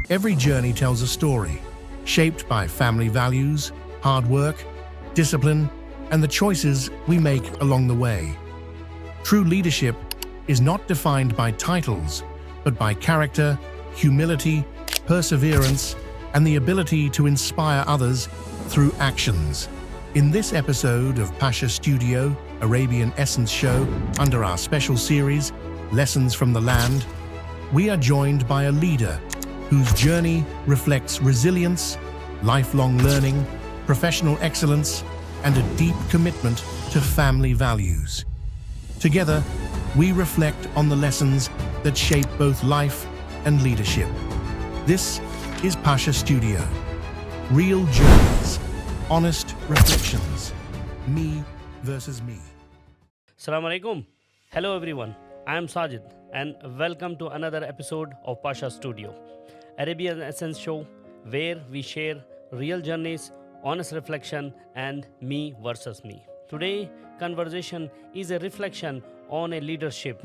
Every journey tells a story, shaped by family values, hard work, discipline, and the choices we make along the way. True leadership is not defined by titles, but by character, humility, perseverance, and the ability to inspire others through actions. In this episode of Pasha Studio, Arabian Essence Show, under our special series, Lessons from the Land, we are joined by a leader whose journey reflects resilience, lifelong learning, professional excellence, and a deep commitment to family values. Together, we reflect on the lessons that shape both life and leadership. This is Pasha Studio. Real journeys, honest reflections, me versus me. Assalamu alaikum. Hello everyone. I am Sajid and welcome to another episode of Pasha Studio, Arabian Essence Show, where we share real journeys, honest reflection, and me versus me. Today, conversation is a reflection on a leadership,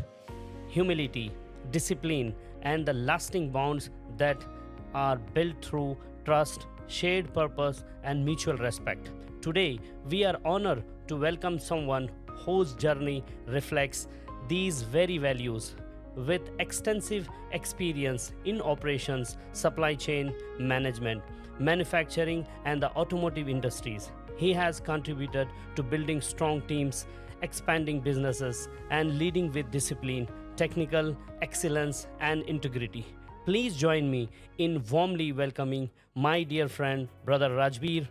humility, discipline, and the lasting bonds that are built through trust, shared purpose, and mutual respect. Today, we are honored to welcome someone whose journey reflects these very values. With extensive experience in operations, supply chain management, manufacturing, and the automotive industries, he has contributed to building strong teams, expanding businesses, and leading with discipline, technical excellence, and integrity. Please join me in warmly welcoming my dear friend, Brother Rajbir.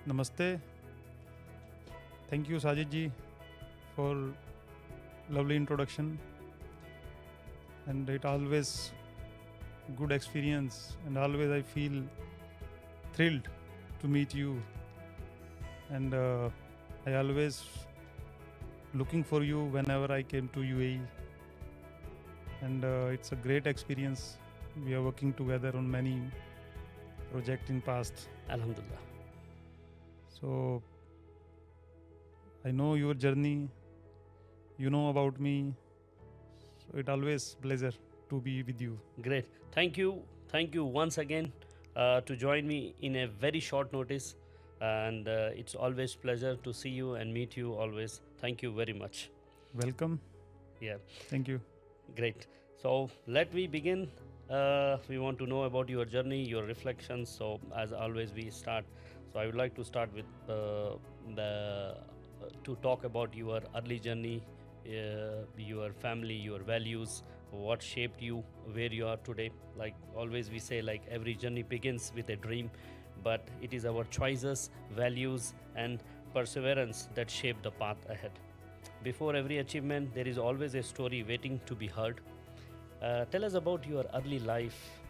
Namaste. Thank you, Sajid ji, for lovely introduction. And it always good experience, and always I feel thrilled to meet you. And I always looking for you whenever I came to UAE. And it's a great experience. We are working together on many projects in past. Alhamdulillah. So I know your journey, you know about me, so it always pleasure to be with you. Great. Thank you once again to join me in a very short notice. And it's always pleasure to see you and meet you always. Thank you very much. Welcome. Yeah. Thank you. Great. So let me begin. We want to know about your journey, your reflections. So as always, we start. So I would like to start with to talk about your early journey, your family, your values, what shaped you, where you are today. Like always we say, like every journey begins with a dream, but it is our choices, values, and perseverance that shape the path ahead. Before every achievement, there is always a story waiting to be heard. Tell us about your early life,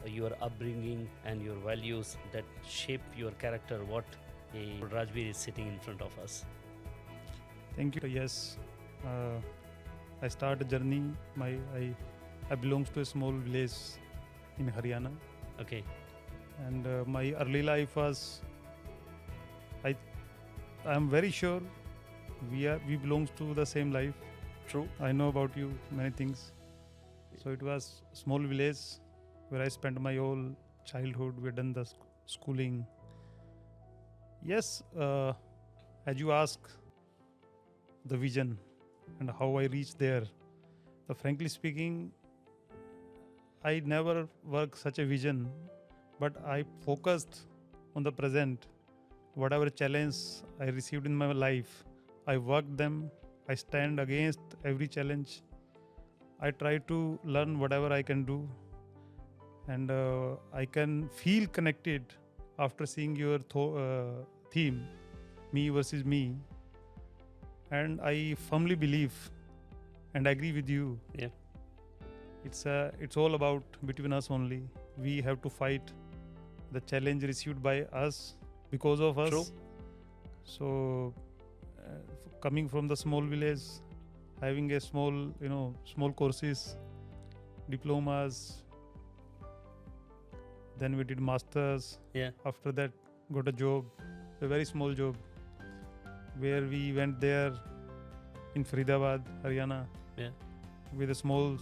your upbringing, and your values that shape your character. What a Rajbir is sitting in front of us. Thank you. Yes, I start a journey. I belongs to a small village in Haryana. Okay. And my early life was, I am very sure we belongs to the same life. True. I know about you many things. So it was small village where I spent my whole childhood. We done the schooling. Yes, as you ask, the vision and how I reached there. So frankly speaking, I never worked such a vision, but I focused on the present. Whatever challenge I received in my life, I worked them. I stand against every challenge. I try to learn whatever I can do. And I can feel connected after seeing your theme, me versus me. And I firmly believe and agree with you. Yeah. It's all about between us only. We have to fight the challenge received by us because of us. True. So coming from the small village, having a small courses, diplomas, then we did masters. Yeah. After that, got a job, a very small job, where we went there in Faridabad, Haryana, Yeah. with a small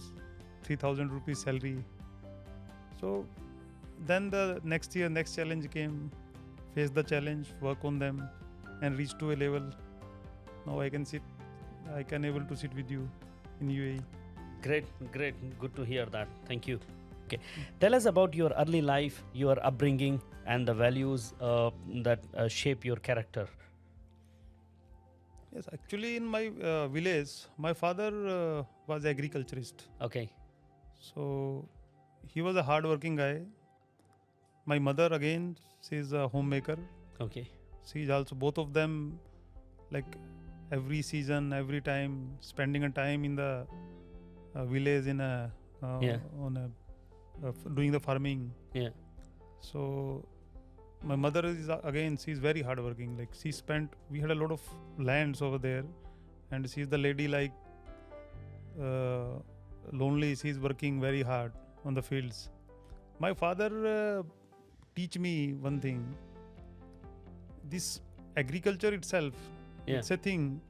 3,000 rupees salary. So then the next year, next challenge came, face the challenge, work on them, and reach to a level. Now I can able to sit with you in UAE. Great, great. Good to hear that. Thank you. Okay. Tell us about your early life, your upbringing, and the values that shape your character. Yes, actually, in my village, my father was agriculturist. Okay. So he was a hard-working guy. My mother, again, she's a homemaker. Okay. She's also, both of them, like every season, every time, spending a time in the village in a on a doing the farming. Yeah. So my mother is again, she's very hardworking. Like we had a lot of lands over there, and she's the lady like lonely. She's working very hard on the fields. My father teach me one thing. This agriculture itself, it's a thing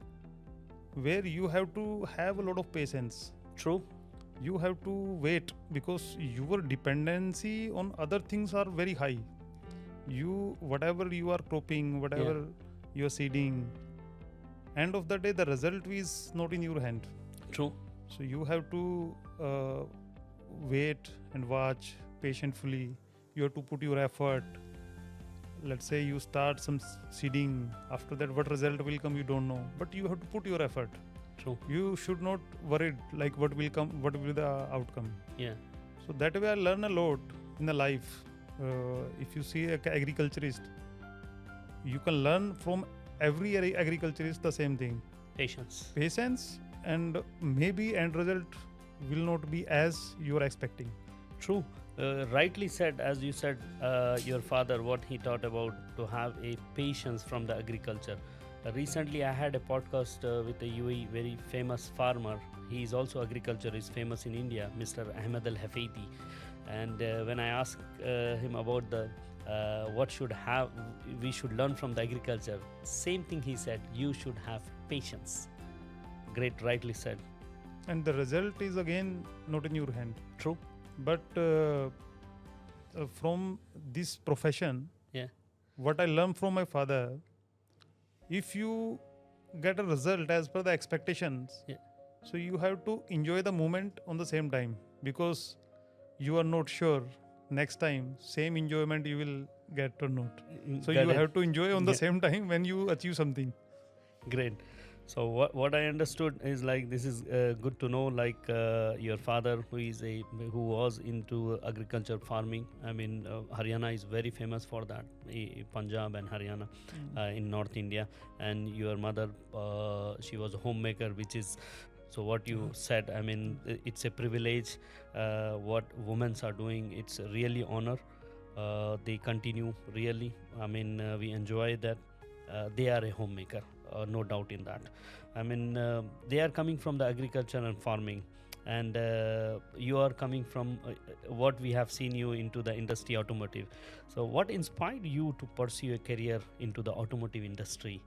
where you have to have a lot of patience. True. You have to wait because your dependency on other things are very high. Whatever you are cropping, whatever you are seeding, end of the day the result is not in your hand. True. So you have to wait and watch patiently. You have to put your effort. Let's say you start some seeding. After that, what result will come, you don't know. But you have to put your effort. True. You should not worry like what will come, what will be the outcome. Yeah. So that way I learn a lot in the life. If you see an agriculturist, you can learn from every agriculturist the same thing. Patience, and maybe end result will not be as you are expecting. True. Rightly said, as you said, your father, what he taught about to have a patience from the agriculture. Recently, I had a podcast with a UAE very famous farmer. He is also agriculture, is famous in India, Mr. Ahmed Al Hafaiti. And when I asked him about the what we should learn from the agriculture, same thing he said. You should have patience. Great, rightly said. And the result is again not in your hand. True. But from this profession, what I learned from my father, if you get a result as per the expectations, so you have to enjoy the moment on the same time, because you are not sure next time same enjoyment you will get or not. So you have to enjoy on the same time when you achieve something. Great. So what I understood is like this is good to know. Like your father, who was into agriculture farming. I mean, Haryana is very famous for that. Punjab and Haryana in North India. And your mother, she was a homemaker, which is. So what you said, I mean, it's a privilege. What women are doing, it's really honor. They continue really. I mean, we enjoy that. They are a homemaker. No doubt in that. I mean, they are coming from the agriculture and farming, and you are coming from what we have seen you into the industry automotive. So what inspired you to pursue a career into the automotive industry?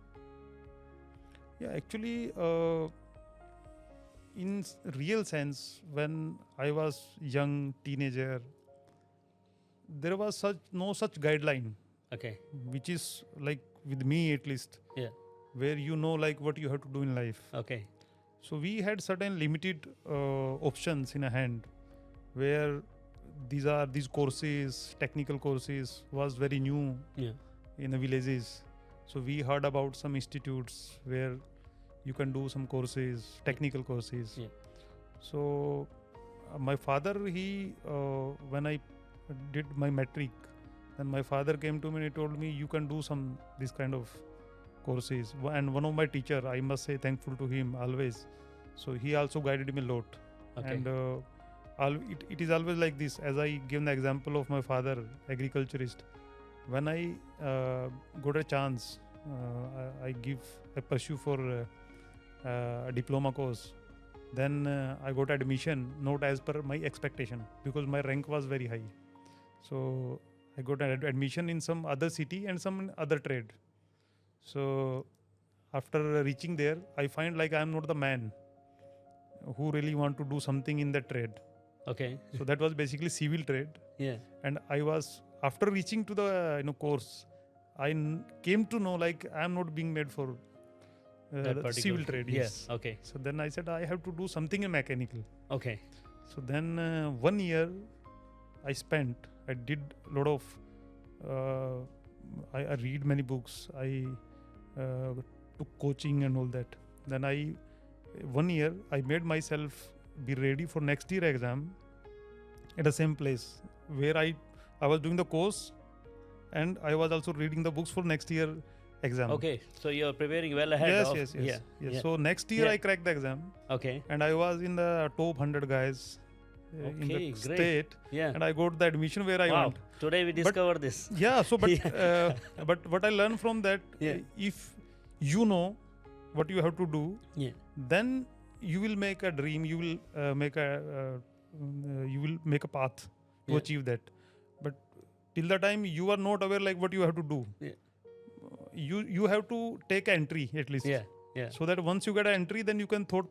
Yeah, actually, in real sense, when I was young teenager, there was no such guideline. Okay. Which is like with me at least. Yeah. Where you know like what you have to do in life. Okay. So we had certain limited options in a hand, where these courses, technical courses, was very new in the villages. So we heard about some institutes where you can do some courses, technical courses. Yeah. So my father, when I did my matric, then my father came to me and he told me, you can do this kind of courses. And one of my teacher, I must say thankful to him always. So he also guided me a lot. Okay. And it is always like this. As I give the example of my father, agriculturist, when I got a chance, I pursue for a diploma course. Then I got admission, not as per my expectation, because my rank was very high. So I got an admission in some other city and some other trade. So after reaching there, I find like I am not the man who really want to do something in the trade. Okay. So that was basically civil trade. Yeah. And I was, after reaching to the course, I came to know like I am not being made for That the particular civil thing. trade. Yes. Okay. So then I said I have to do something in mechanical. Okay. So then 1 year I spent. I did a lot of. I read many books. I took coaching and all that. Then 1 year I made myself be ready for next year exam at the same place where I was doing the course, and I was also reading the books for next year exam. Okay. So you're preparing well ahead. Yes. Yeah. So next year Yeah. I cracked the exam, Okay. and I was in the top 100 guys in Okay, the great. state, Yeah. and I got the admission where I Wow. want. Today we discovered this. Yeah. So, but Yeah. but what I learned from that, Yeah. if you know what you have to do, Yeah. then you will make a dream. You will make a path to Yeah. achieve that. But till the time you are not aware like what you have to do, Yeah. you have to take an entry at least. Yeah. Yeah. So that once you get an entry, then you can thought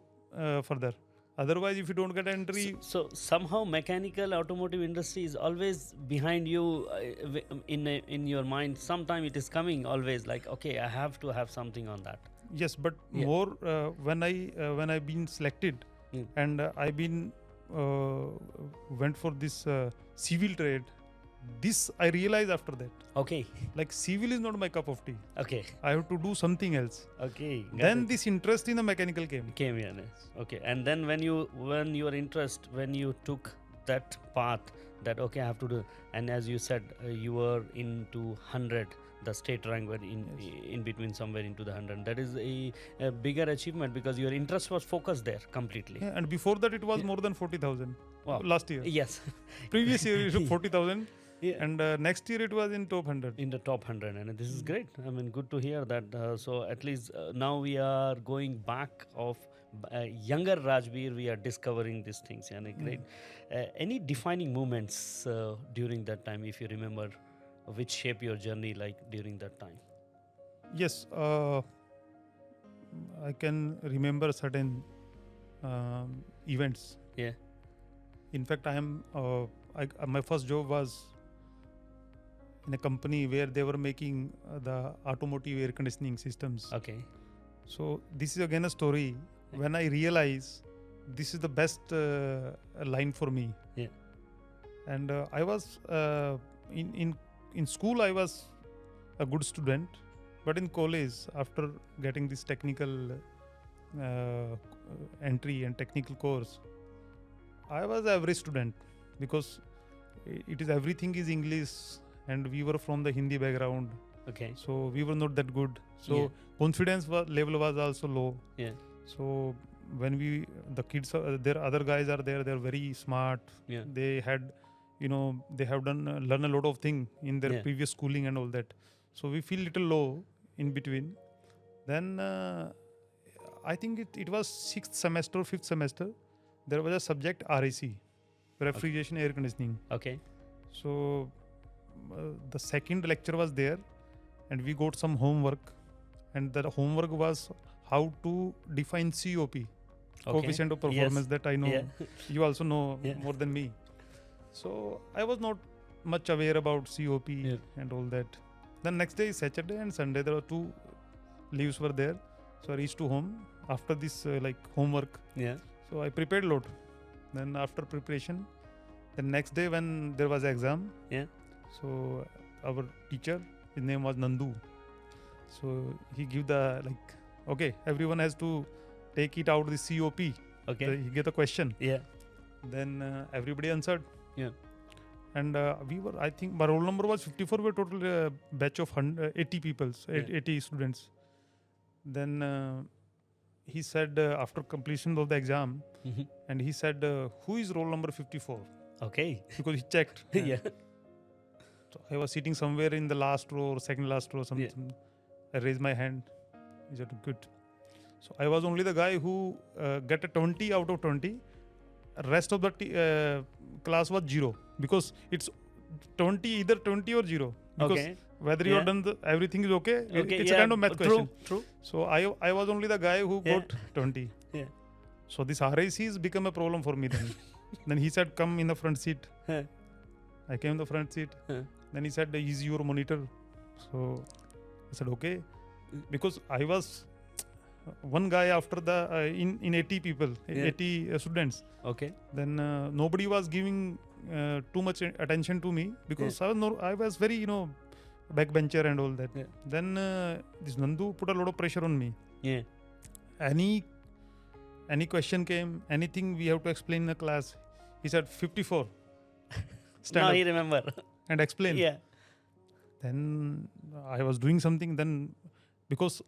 further. Otherwise, if you don't get an entry, So somehow mechanical automotive industry is always behind you in your mind. Sometime it is coming always like, okay, I have to have something on that. yes. But Yeah. more when I've been selected, Mm. and I've been went for this civil trade. This I realized after that. Okay. Like civil is not my cup of tea. Okay. I have to do something else. Okay. got Then it. this interest in the mechanical came. Came here. Yes. Okay. And then when your interest, when you took that path, that okay, I have to do, and as you said, you were into 100, the state rank were in between somewhere into the 100. That is a bigger achievement because your interest was focused there completely. Yeah, and before that it was Yeah. more than 40,000 Wow. last year. Yes. Previous year it was 40,000, Yeah. and next year it was in top 100. In the top 100, and this is great. I mean, good to hear that. So at least now we are going back of younger Rajbir, we are discovering these things. And great. Any defining moments during that time, if you remember, which shape your journey like during that time? Yes, I can remember certain events. Yeah. In fact, my first job was in a company where they were making the automotive air conditioning systems. Okay. So this is again a story when I realize this is the best line for me. Yeah. And I was in school I was a good student, but in college after getting this technical entry and technical course, I was average student because it is everything is English, and we were from the Hindi background. Okay. So we were not that good. So Yeah. confidence level was also low. Yeah. So when the kids, there other guys are there. They're very smart. Yeah. They had, they have done learn a lot of things in their Yeah. previous schooling and all that. So we feel little low in between. Then I think it was 6th semester, 5th semester. There was a subject RAC, refrigeration air conditioning. Okay. So the second lecture was there, and we got some homework, and the homework was how to define COP, coefficient of performance. Yes. That I know. Yeah. You also know Yeah. more than me. So I was not much aware about COP Yeah. and all that. Then next day is Saturday and Sunday. There were 2 leaves were there, so I reached to home after this homework. Yeah. So I prepared a lot. Then after preparation, the next day when there was exam, Yeah. so our teacher, his name was Nandu. So he give okay, everyone has to take it out the COP. Okay. He gave the question. Yeah. Then everybody answered. Yeah. And we were, I think, my roll number was 54. We were total batch of 80 people, Yeah. 80 students. Then he said after completion of the exam, Mhm. and he said, who is roll number 54? Okay. Because he checked. Yeah. So I was sitting somewhere in the last row or second last row. Something. Yeah. I raised my hand. He said, good. So I was only the guy who got a 20 out of 20. Rest of the class was 0 because it's 20, either 20 or 0. Because Okay. whether you Yeah. have done everything is okay, Okay. it's yeah. a kind of math True. question. True. So I was only the guy who Yeah. got 20. Yeah. So this RACs become a problem for me then. Then he said, come in the front seat. Huh. I came in the front seat. Huh. Then he said, is your monitor? So I said, okay. Because I was one guy after the, in 80 people, Yeah. 80 students. Okay. Then nobody was giving too much attention to me because I was very, backbencher and all that. Yeah. Then this Nandu put a lot of pressure on me. Yeah. Any question came, anything we have to explain in the class, he said 54. Stand Now up he remember. and explain. Yeah. Then I was doing something. Then because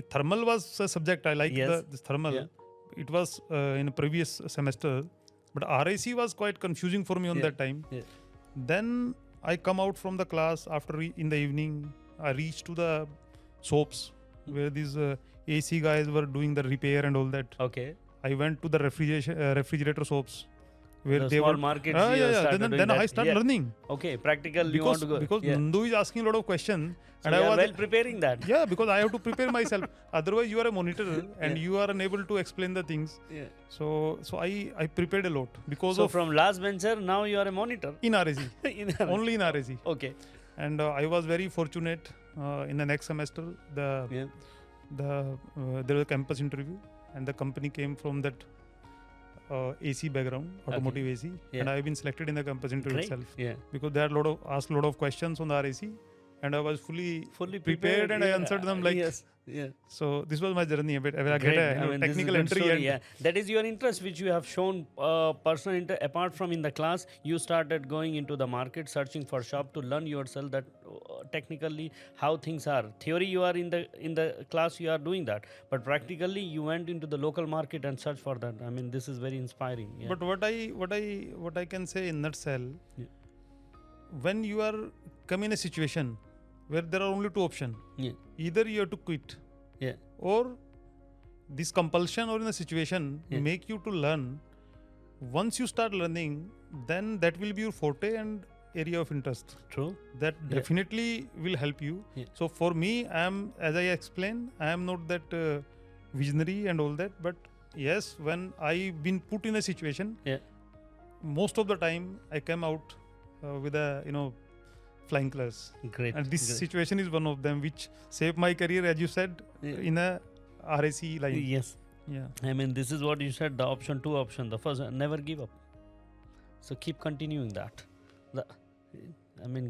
thermal was a subject I like, Yes. this thermal. Yeah. It was in a previous semester, but RIC was quite confusing for me on Yeah. that time. Yeah. Then I come out from the class after in the evening. I reach to the soaps where these AC guys were doing the repair and all that. Okay. I went to the refrigerator soaps where The they small were markets. Ah, you yeah. started Then, doing then that. I started Yeah. learning Okay. Practical. You want to go. because Yeah. Nandu is asking a lot of questions. So And you I are was well preparing that. yeah, because I have to prepare myself. Otherwise, you are a monitor and Yeah. you are unable to explain the things. Yeah. So I prepared a lot because So of from last bencher, now you are a monitor. in RAC, In only in RAC. Okay. And I was very fortunate. In the next semester, Yeah. there was a campus interview, and the company came from that AC background, automotive AC, Yeah. and I have been selected in the campus interview Great. itself Yeah. because they had asked a lot of questions on the RAC, and I was fully Fully prepared and I yeah. answered them like. Yes. Yeah. So this was my journey a bit. I Great. get I a mean, this is technical good entry story, and yeah. That is your interest which you have shown personal apart from in the class. You started going into the market, searching for shop to learn yourself that technically how things are. Theory you are in the class you are doing that, but practically you went into the local market and searched for that. I mean, this is very inspiring. Yeah. But what I can say in nutshell, Yeah. when you are come in a situation where there are only two options, Yeah. either you have to quit, Yeah. or this compulsion or in a situation Yeah. make you to learn. Once you start learning, then that will be your forte and area of interest. True. That Yeah. definitely will help you. Yeah. So for me, as I explained, I am not that visionary and all that. But yes, when I've been put in a situation, Yeah. most of the time I come out with a flying colors. Great. And this Great. situation is one of them which saved my career, as you said, Yeah. in a RAC line. Yes. Yeah. I mean, this is what you said, the two option. The first, never give up. So keep continuing that.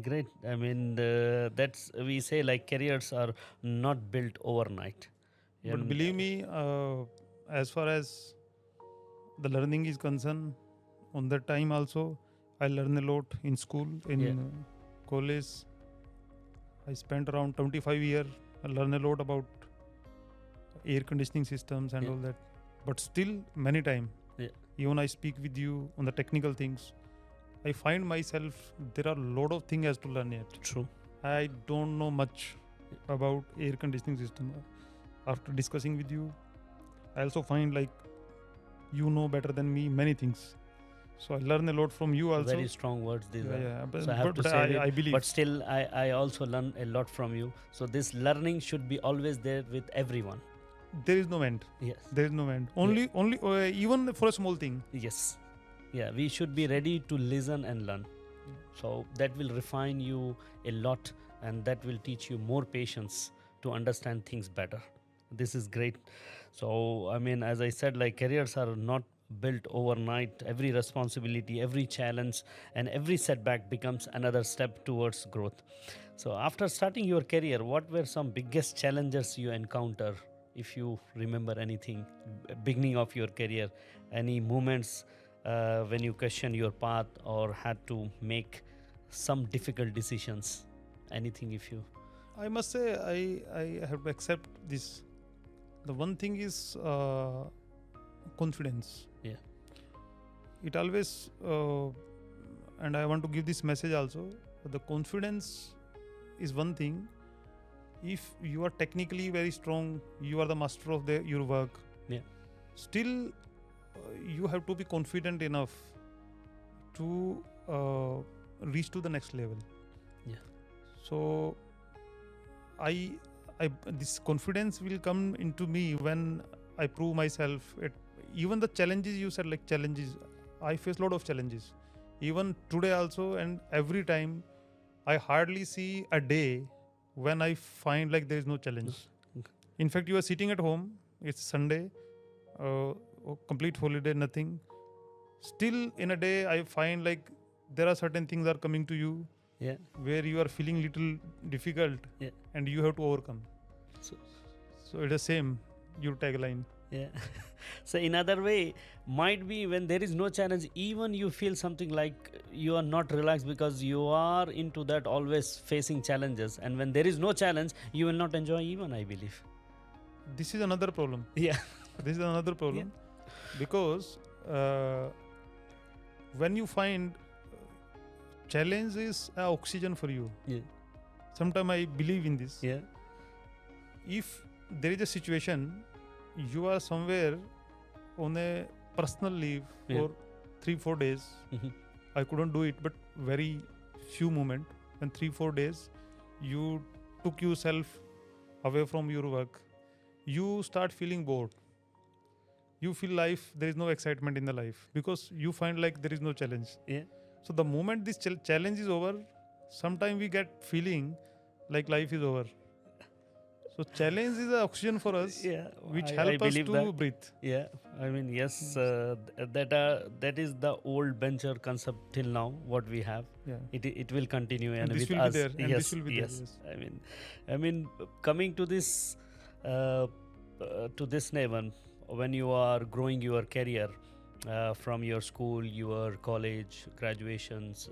Great. I mean, that's, we say like careers are not built overnight. But And, believe me, as far as the learning is concerned, on that time also, I learned a lot in school, in Yeah. college. I spent around 25 years. I learned a lot about air conditioning systems and Yeah. all that. But still, many time, Yeah. even I speak with you on the technical things, I find myself there are a lot of things as to learn yet. True. I don't know much about air conditioning system. After discussing with you, I also find like you know better than me many things. So I learn a lot from you also. Very strong words these are. Yeah, So I have to but say I believe. But still, I also learn a lot from you. So this learning should be always there with everyone. There is no end. Yes. There is no end. Only even for a small thing. Yes. Yeah, we should be ready to listen and learn. So that will refine you a lot, and that will teach you more patience to understand things better. This is great. So, I mean, as I said, like careers are not built overnight. Every responsibility, every challenge, and every setback becomes another step towards growth. So, after starting your career, what were some biggest challenges you encounter? If you remember anything, beginning of your career, any moments when you question your path or had to make some difficult decisions, anything if you. I must say I have to accept this. The one thing is confidence. Yeah. It always and I want to give this message also. The confidence is one thing. If you are technically very strong, you are the master of your work. Yeah. Still, you have to be confident enough to reach to the next level. Yeah. So, this confidence will come into me when I prove myself. Even the challenges you said, like challenges, I face a lot of challenges. Even today also, and every time, I hardly see a day when I find like there is no challenge. Okay. In fact, you are sitting at home. It's Sunday, complete holiday, nothing. Still, in a day, I find like there are certain things are coming to you Yeah. where you are feeling little difficult, Yeah. and you have to overcome. So, So it's the same. Your tagline. yeah. So in other way, might be when there is no challenge, even you feel something like you are not relaxed because you are into that always facing challenges, and when there is no challenge, you will not enjoy even, I believe. This is another problem. Yeah. This is another problem because when you find challenge is oxygen for you. Yeah. Sometimes I believe in this. Yeah. If there is a situation, you are somewhere on a personal leave Yeah. for 3-4 days. Mhm. I couldn't do it, but very few moment. And 3-4 days, you took yourself away from your work. You start feeling bored. You feel life, there is no excitement in the life because you find like there is no challenge. Yeah. So the moment this challenge is over, sometime we get feeling like life is over. So challenge is an oxygen for us, Yeah. which I help us believe to that. breathe. Yeah, I mean, yes, that is the old venture concept till now. What we have, Yeah. it will continue, and this with will us, be there, and yes, this will be yes. there. Yes. I mean, coming to this, Nevan, when you are growing your career from your school, your college, graduations,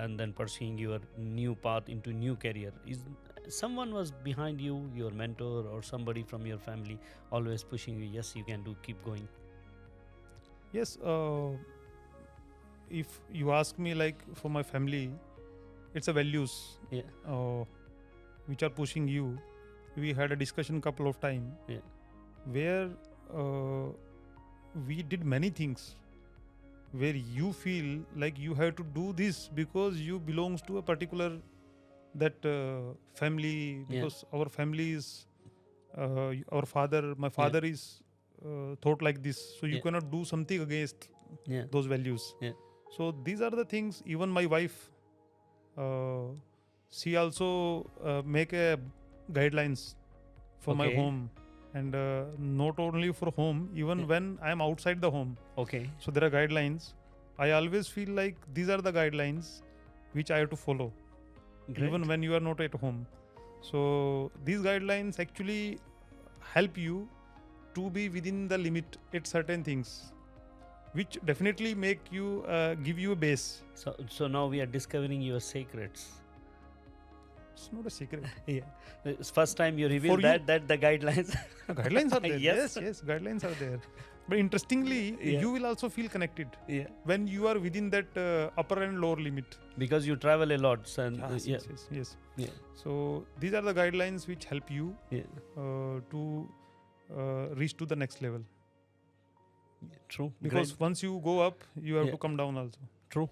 and then pursuing your new path into new career, is someone was behind you, your mentor or somebody from your family, always pushing you? Yes, you can do. Keep going. Yes. If you ask me, like for my family, it's a values Yeah. which are pushing you. We had a discussion couple of time Yeah. where we did many things where you feel like you have to do this because you belongs to a particular that family, Yeah. because our family is our father, my father is thought like this, so you Yeah. cannot do something against Yeah. those values. Yeah. So these are the things. Even my wife, she also make a guidelines for my Okay. home, and not only for home, even Yeah. when I am outside the home. Okay. So there are guidelines. I always feel like these are the guidelines which I have to follow, Great. even when you are not at home. So these guidelines actually help you to be within the limit at certain things, which definitely make you give you a base. So now we are discovering your secrets. It's not a secret. Yeah. It's first time you reveal For you- that the guidelines. Guidelines are there. Yes. Yes, guidelines are there. But interestingly, Yeah. you will also feel connected Yeah. when you are within that upper and lower limit. Because you travel a lot, so and, Yes, yeah. yes. Yeah. So these are the guidelines which help you Yeah. to reach to the next level. True. Because Great. once you go up, you have Yeah. to come down also. True.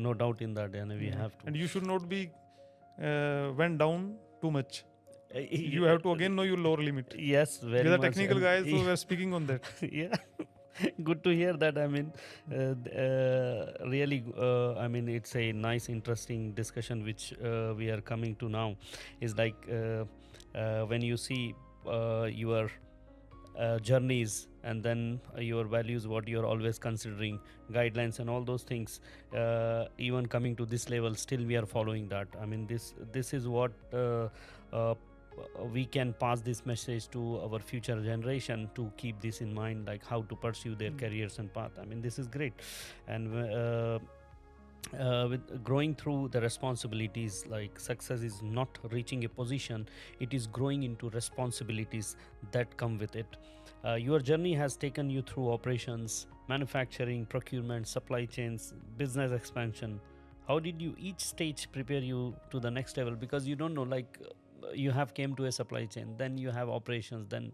No doubt in that, and we have to. And you should not be went down too much. You Yeah. have to again know your lower limit. Yes, very We are much. technical and- guys, so we are speaking on that. Yeah. Good to hear that. I mean, really, I mean, it's a nice, interesting discussion which we are coming to now. Is like when you see your journeys and then your values, what you're always considering, guidelines, and all those things. Even coming to this level, still we are following that. I mean, this is what. We can pass this message to our future generation to keep this in mind, like how to pursue their careers and path. I mean, this is great. And with growing through the responsibilities, like success is not reaching a position, it is growing into responsibilities that come with it. Your journey has taken you through operations, manufacturing, procurement, supply chains, business expansion. How did you each stage prepare you to the next level? Because you don't know, like you have came to a supply chain, then you have operations, then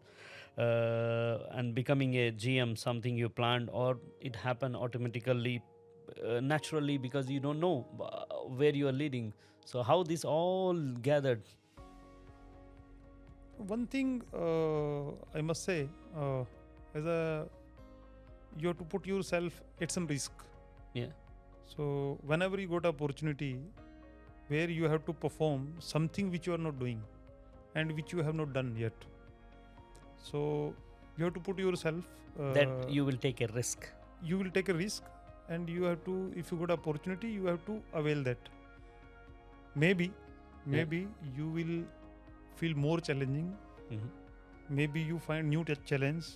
and becoming a GM, something you planned, or it happened automatically, naturally, because you don't know where you are leading. So how this all gathered? One thing I must say, as a you have to put yourself at some risk. Yeah. So whenever you got opportunity where you have to perform something which you are not doing and which you have not done yet, so you have to put yourself. That you will take a risk. You will take a risk, and you have to. If you got opportunity, you have to avail that. Maybe you will feel more challenging. Mhm. Maybe you find new challenge.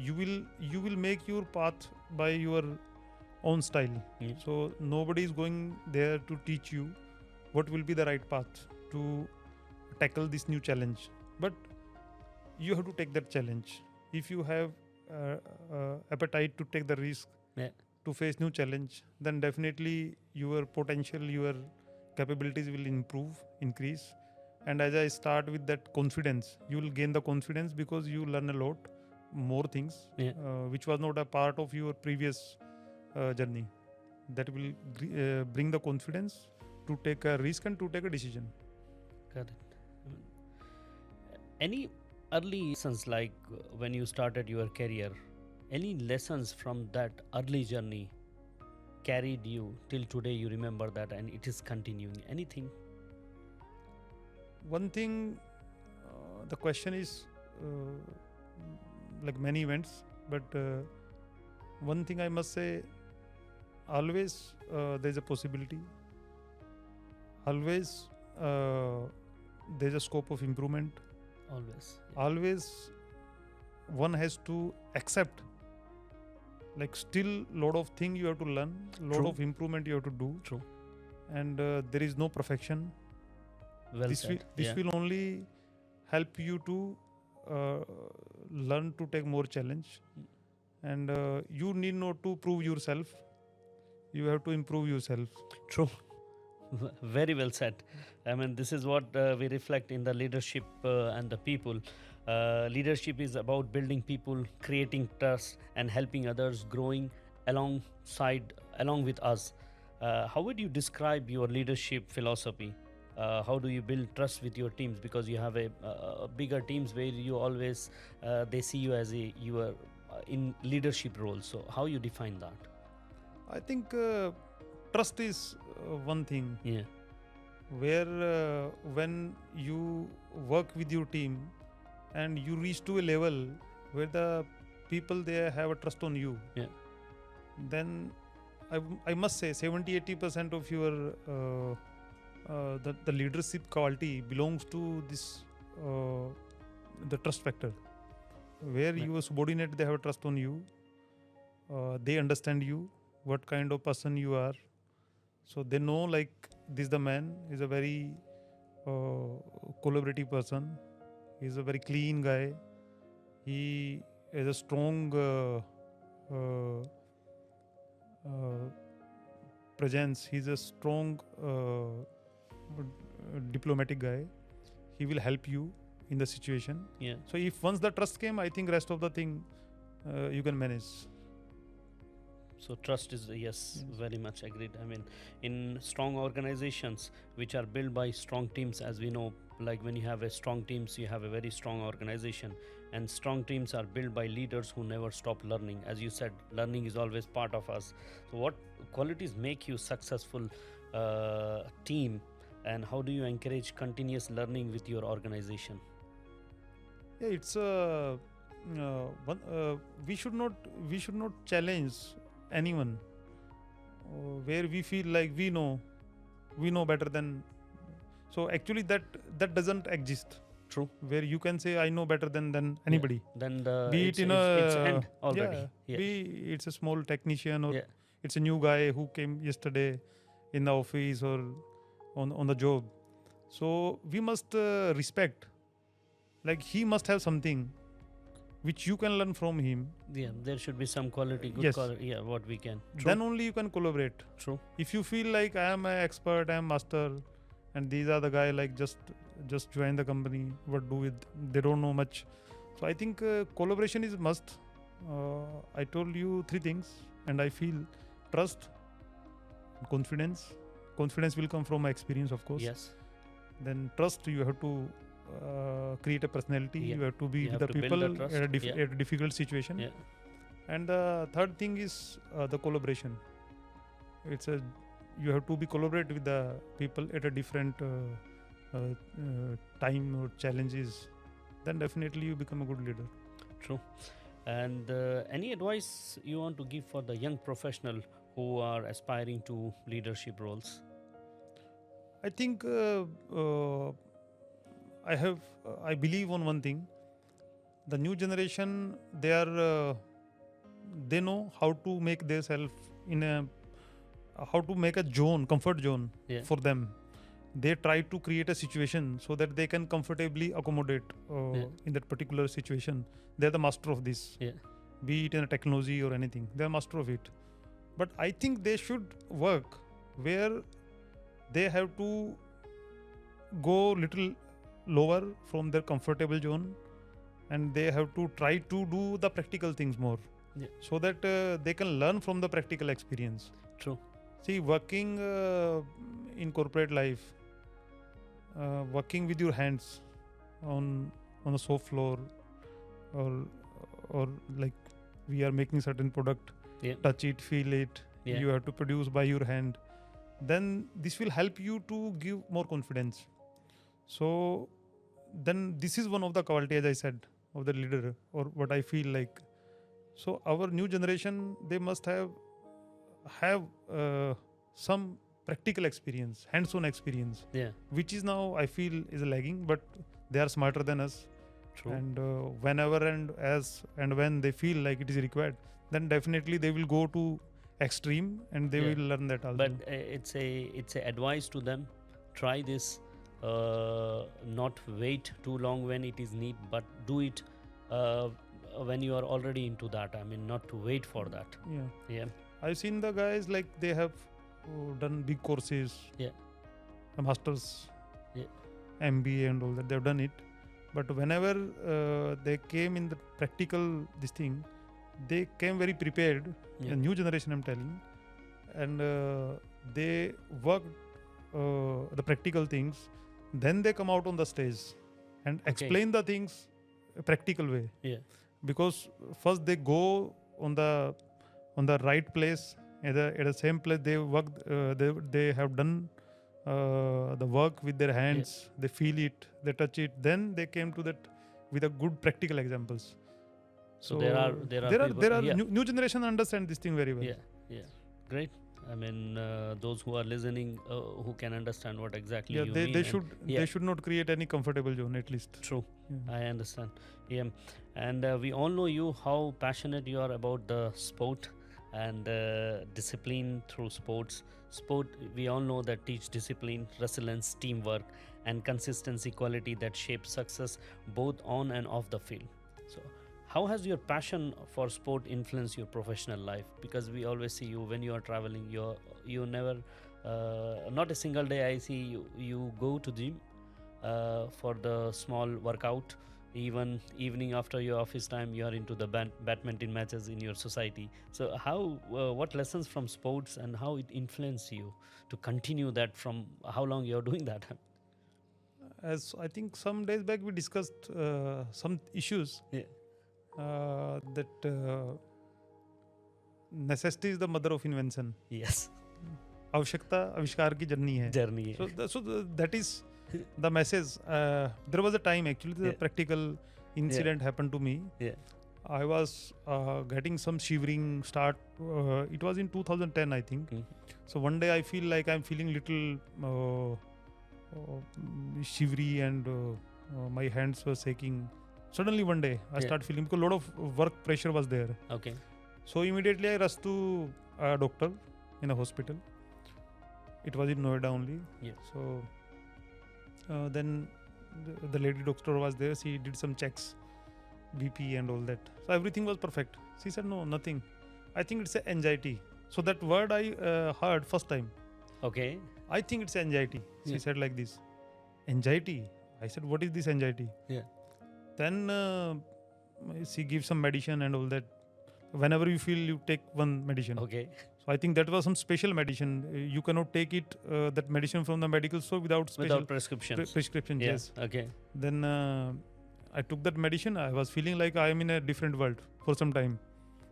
You will make your path by your own style. Yeah. So nobody is going there to teach you what will be the right path to tackle this new challenge. But you have to take that challenge. If you have appetite to take the risk, Yeah. to face new challenge, then definitely your potential, your capabilities will increase. And as I start with that confidence, you will gain the confidence because you learn a lot more things, Yeah. which was not a part of your previous journey. That will bring the confidence to take a risk and to take a decision. Got it. Any early lessons, like when you started your career, any lessons from that early journey carried you till today? You remember that, and it is continuing. Anything? One thing, the question is like many events, but one thing I must say, always there's a possibility. Always there's a scope of improvement. Always. Always one has to accept, like still lot of thing you have to learn, lot True. of improvement you have to do. True. And there is no perfection. Well This said. this will only help you to learn to take more challenge. And you need not to prove yourself, you have to improve yourself. True. Very well said. I mean, this is what we reflect in the leadership and the people. Leadership is about building people, creating trust, and helping others growing along with us. How would you describe your leadership philosophy? How do you build trust with your teams? Because you have a bigger teams where you always they see you as you are in leadership role. So how you define that? I think trust is one thing Yeah. where when you work with your team and you reach to a level where the people there have a trust on you, Yeah. then I must say 70-80% of your the leadership quality belongs to this the trust factor, where Right. your subordinate, they have a trust on you, they understand you, what kind of person you are, so they know like this the man is a very collaborative person, he's a very clean guy, he is a strong presence, he's a strong diplomatic guy, he will help you in the situation. Yeah. So if once the trust came, I think rest of the thing you can manage. So trust is yes, very much agreed. I mean, in strong organizations which are built by strong teams, as we know, like when you have a strong teams, you have a very strong organization, and strong teams are built by leaders who never stop learning. As you said, learning is always part of us. So what qualities make you successful team, and how do you encourage continuous learning with your organization? Yeah, it's we should not challenge anyone where we feel like we know better than. So actually that doesn't exist. True. Where you can say I know better than anybody. Then Be it's, it in it's a end already. Yeah. be it's a small technician, or Yeah. it's a new guy who came yesterday in the office or on the job. So we must respect. Like he must have something which you can learn from him. Yeah, there should be some quality, good Yes. yeah, what we can. True. Then only you can collaborate. True. If you feel like I am an expert, I am master, and these are the guy like just join the company, what do with, they don't know much. So I think collaboration is must. I told you three things, and I feel trust, confidence. Confidence will come from my experience, of course. Yes. Then trust, you have to create a personality. Yeah. You have to be You with have the to build people the trust. at a difficult situation. Yeah. And the third thing is the collaboration. it's a you have to be collaborate with the people at a different time or challenges. Then definitely you become a good leader. True. And any advice you want to give for the young professional who are aspiring to leadership roles? I think I believe on one thing. The new generation, they know how to make themselves in a how to make a comfort zone Yeah. for them. They try to create a situation so that they can comfortably accommodate Yeah. in that particular situation. They're the master of this. Yeah. Be it in a technology or anything, they're master of it. But I think they should work where they have to go little lower from their comfortable zone, and they have to try to do the practical things more. Yeah. So that they can learn from the practical experience. True. See, working in corporate life, working with your hands on a shop floor, or like we are making certain product, Yeah. touch it, feel it, Yeah. you have to produce by your hand, then this will help you to give more confidence. So then this is one of the quality, as I said, of the leader, or what I feel like. So our new generation, they must have some practical experience, hands-on experience, Yeah. which is now I feel is lagging, but they are smarter than us. True. And whenever and as and when they feel like it is required, then definitely they will go to extreme, and they Yeah. will learn that also. But it's a advice to them. Try this. Not wait too long when it is need, but do it when you are already into that. I mean, not to wait for that. Yeah, Yeah. I've seen the guys like they have done big courses, Yeah. a masters, Yeah. MBA and all that. They've done it, but whenever they came in the practical this thing, they came very prepared. Yeah. The new generation, I'm telling, and they worked the practical things. Then they come out on the stage and explain the things a practical way. Yeah. Because first they go on the right place, at the same place they work. They have done the work with their hands. They feel it, they touch it. Then they came to that with a good practical examples. So there are people, yeah. new generation understand this thing very well. Yeah. Yeah. Great. I mean, those who are listening, who can understand what exactly Yeah, you they, mean. they and- should yeah. they should not create any comfortable zone at least. True. Yeah. I understand. Yeah. And we all know you how passionate you are about the sport and discipline through sports. Sport, we all know that teach discipline, resilience, teamwork, and consistency quality that shape success both on and off the field. So, how has your passion for sport influenced your professional life? Because we always see you when you are traveling. You never, not a single day I see you go to gym for the small workout. Even evening after your office time, you are into the badminton matches in your society. So what lessons from sports and how it influenced you to continue that? From how long you are doing that? As I think some days back we discussed some issues. Yeah. That necessity is the mother of invention. Yes. आवश्यकता आविष्कार की journey है. Journey. So that is the message. There was a time actually the Yeah. practical incident happened to me. Yeah. I was getting some shivering start. It was in 2010, I think. Mhm. So one day I feel like I'm feeling little shivery, and my hands were shaking. Suddenly one day I Yeah. start feeling, because a lot of work pressure was there. Okay. So immediately I rushed to a doctor in a hospital. It was in Noida only. Yeah. So then the lady doctor was there. She did some checks, BP and all that. So everything was perfect. She said, no, nothing. I think it's anxiety. So that word I heard first time. Okay. I think it's anxiety. She Yeah. said like this. Anxiety? I said, what is this anxiety? Yeah. Then she gives some medicine and all that. Whenever you feel, you take one medicine. Okay. So I think that was some special medicine. You cannot take it, that medicine from the medical store without special Without prescriptions. prescription. Yeah. Yes. Okay. Then I took that medicine. I was feeling like I am in a different world for some time.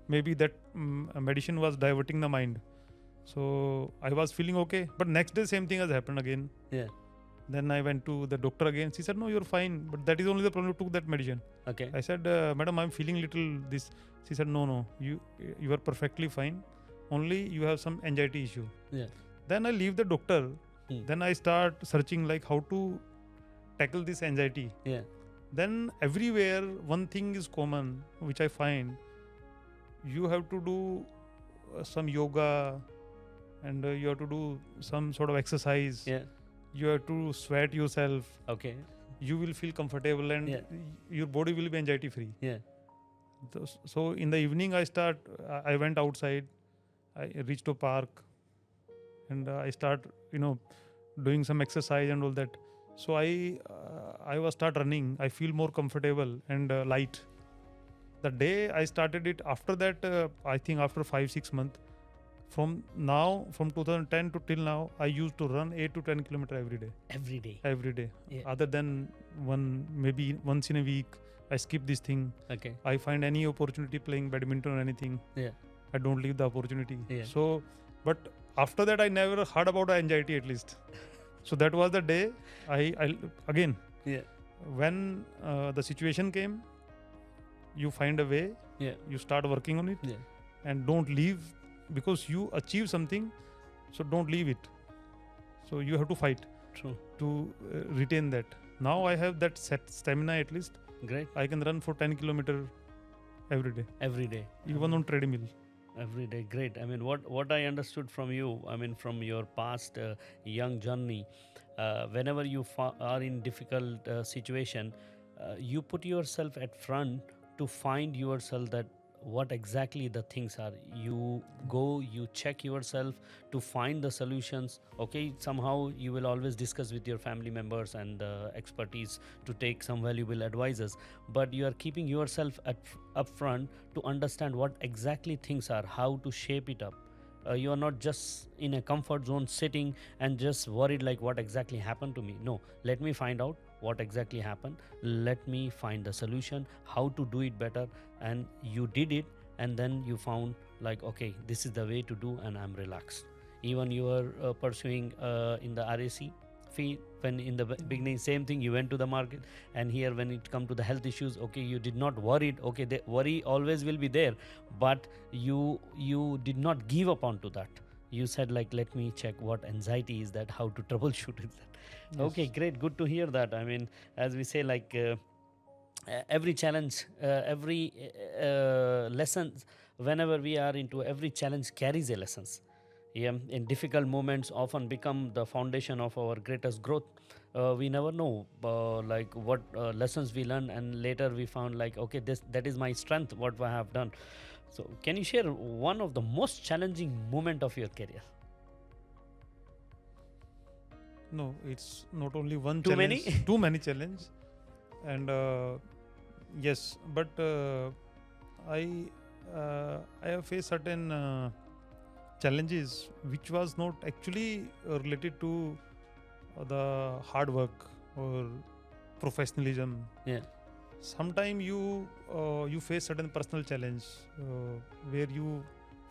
Maybe that medicine was diverting the mind. So I was feeling okay, but next day same thing has happened again. Yeah. Then I went to the doctor again. She said, "No, you're fine, but that is only the problem. You took that medicine." Okay. I said, "Madam, I'm feeling little this." She said, "No, you are perfectly fine. Only you have some anxiety issue." Yeah. Then I leave the doctor. Hmm. Then I start searching like how to tackle this anxiety. Yeah. Then everywhere one thing is common, which I find. You have to do some yoga, and you have to do some sort of exercise. Yeah. You have to sweat yourself. Okay. You will feel comfortable, and Yeah. your body will be anxiety free. Yeah. So in the evening I went outside. I reached a park, and I start doing some exercise and all that. So I was start running. I feel more comfortable and light. The day I started it, after that, I think after 5-6 months, from 2010 to till now, I used to run 8 to 10 kilometer every day. Every day. Every day. Yeah. Other than maybe once in a week, I skip this thing. Okay. I find any opportunity playing badminton or anything. Yeah. I don't leave the opportunity. Yeah. So, but after that, I never heard about anxiety at least. So that was the day I again. Yeah. When the situation came, you find a way. Yeah. You start working on it, Yeah. and don't leave, because you achieve something. So don't leave it. So you have to fight True. to retain that. Now I have that set stamina at least. Great. I can run for 10 kilometer every day, Every day. even on treadmill. Every day. Great. I mean, what I understood from you, I mean, from your past young journey, whenever you are in difficult situation, you put yourself at front to find yourself that what exactly the things are. You go, you check yourself to find the solutions. Okay, somehow you will always discuss with your family members and expertise to take some valuable advices, but you are keeping yourself up front to understand what exactly things are, how to shape it up. You are not just in a comfort zone sitting and just worried like what exactly happened to me. No, let me find out what exactly happened. Let me find the solution, how to do it better. And you did it, and then you found like, okay, this is the way to do, and I'm relaxed. Even you are pursuing in the RAC fee, when in the beginning same thing, you went to the market, and here when it come to the health issues, okay, you did not worry. Okay, the worry always will be there, but you did not give up onto that. You said like, let me check what anxiety is that, how to troubleshoot it. Yes. Okay, great, good to hear that. I mean, as we say, like every challenge, every lessons, whenever we are into every challenge carries a lessons. Yeah, in difficult moments often become the foundation of our greatest growth. We never know like what lessons we learn, and later we found like, okay, that is my strength, what I have done. So can you share one of the most challenging moment of your career? No, it's not only one Too challenge. many? Too many challenge, and yes, but I have faced certain challenges which was not actually related to the hard work or professionalism. Yeah. Sometimes you face certain personal challenge where you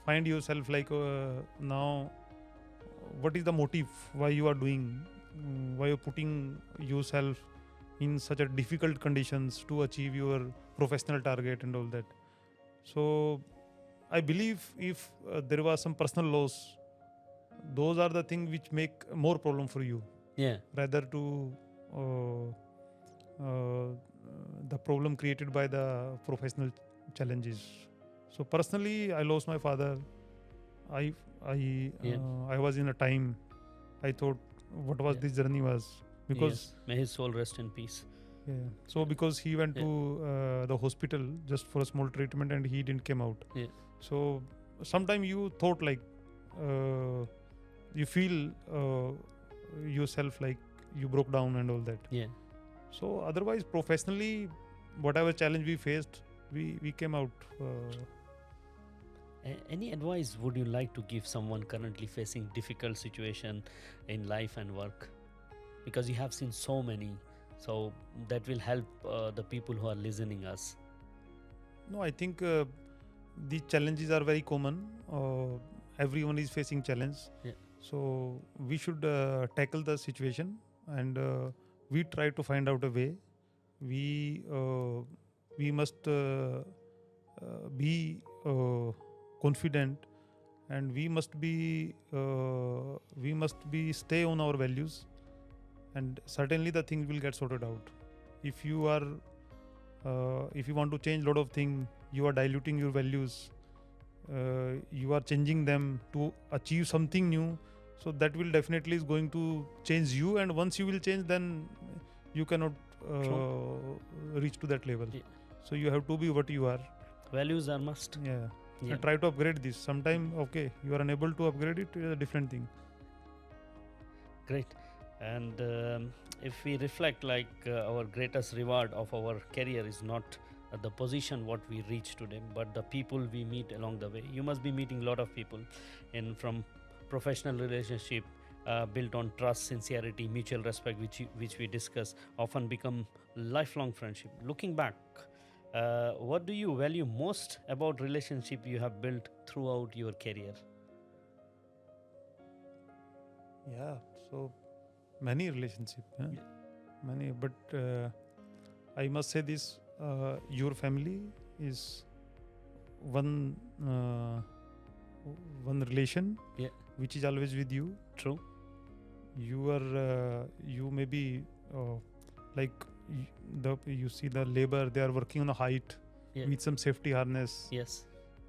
find yourself like now what is the motive why you are doing, why you're putting yourself in such a difficult conditions to achieve your professional target and all that. So I believe if there was some personal loss, those are the things which make more problem for you Yeah. rather to the problem created by the professional challenges. So personally, I lost my father. I was in a time I thought what was Yeah. this journey was, because Yes. May his soul rest in peace. yeah. So because he went Yeah. to the hospital just for a small treatment and he didn't came out. Yeah. So sometimes you thought like you feel yourself like you broke down and all that. Yeah. So otherwise professionally, whatever challenge we faced, we came out. Any advice would you like to give someone currently facing difficult situation in life and work? Because you have seen so many, so that will help the people who are listening us. No, I think these challenges are very common, everyone is facing challenge. Yeah. So we should tackle the situation, and we try to find out a way. We must be confident, and we must be stay on our values, and certainly the things will get sorted out. If you want to change a lot of things, you are diluting your values, you are changing them to achieve something new, so that will definitely is going to change you, and once you will change, then you cannot reach to that level. Yeah. So you have to be what you are. Values are must. Yeah. Yeah. And try to upgrade this. Sometime okay, you are unable to upgrade it, is a different thing. Great. And if we reflect, like our greatest reward of our career is not the position what we reach today, but the people we meet along the way. You must be meeting a lot of people, and from professional relationship built on trust, sincerity, mutual respect, which we discuss, often become lifelong friendship. Looking back, what do you value most about relationship you have built throughout your career? Yeah. So many relationship, Yeah. many. But I must say this: your family is one relation, Yeah. which is always with you. True. You may be like you see the labor, they are working on a height, Yeah. with some safety harness, Yes.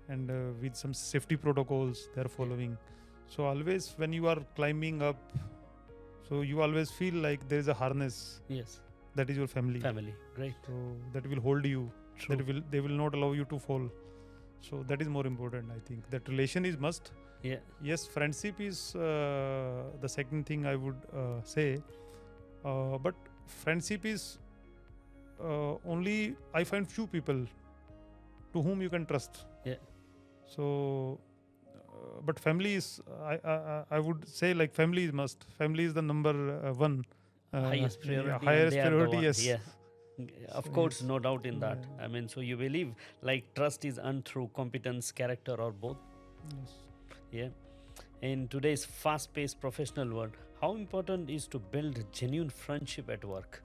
and with some safety protocols they are following. So always when you are climbing up, so you always feel like there is a harness, Yes. that is your family. Family. Great. So that will hold you. True. They will not allow you to fall. So that is more important, I think. That relation is must. Yeah. Yes, friendship is the second thing I would say. But friendship is only, I find, few people to whom you can trust. Yeah. So, but family is, I would say, like, family is must. Family is the number one. Highest priority. and Highest they are the priority, one. yes. Yeah. Of So, course, yes. no doubt in that. Yeah. I mean, so you believe like trust is earned through competence, character, or both? Yes. Yeah. In today's fast-paced professional world, how important is to build genuine friendship at work?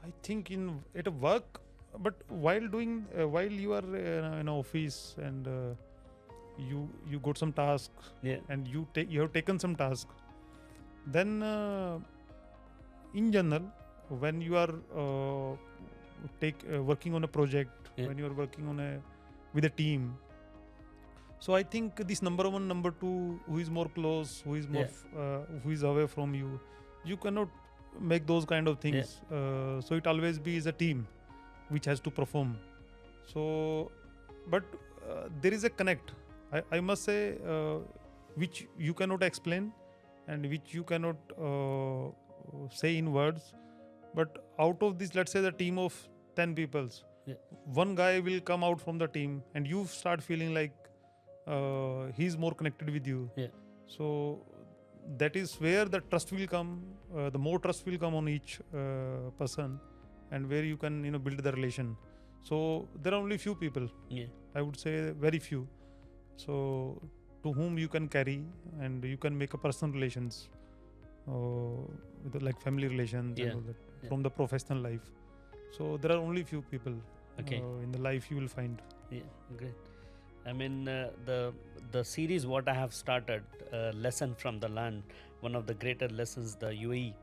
I think at a work, but while doing while you are in an office, and you got some task, Yeah. and you have taken some task, then in general, when you are working on a project, Yeah. when you are working with a team, so I think this number one, number two, who is more close, who is more who is away from you, you cannot make those kind of things. So it always be is a team which has to perform. So, but there is a connect, I must say, which you cannot explain, and which you cannot say in words. But out of this, let's say the team of 10 peoples, Yeah. one guy will come out from the team, and you start feeling like he's more connected with you. Yeah. So that is where the trust will come. The more trust will come on each person, and where you can build the relation. So there are only few people. Yeah. I would say very few. So to whom you can carry, and you can make a personal relations, with like family relations, Yeah. and all that, Yeah. from the professional life. So there are only few people Okay. in the life you will find. Yeah, great. I mean, the series what I have started, lesson from the land. One of the greater lessons the UAE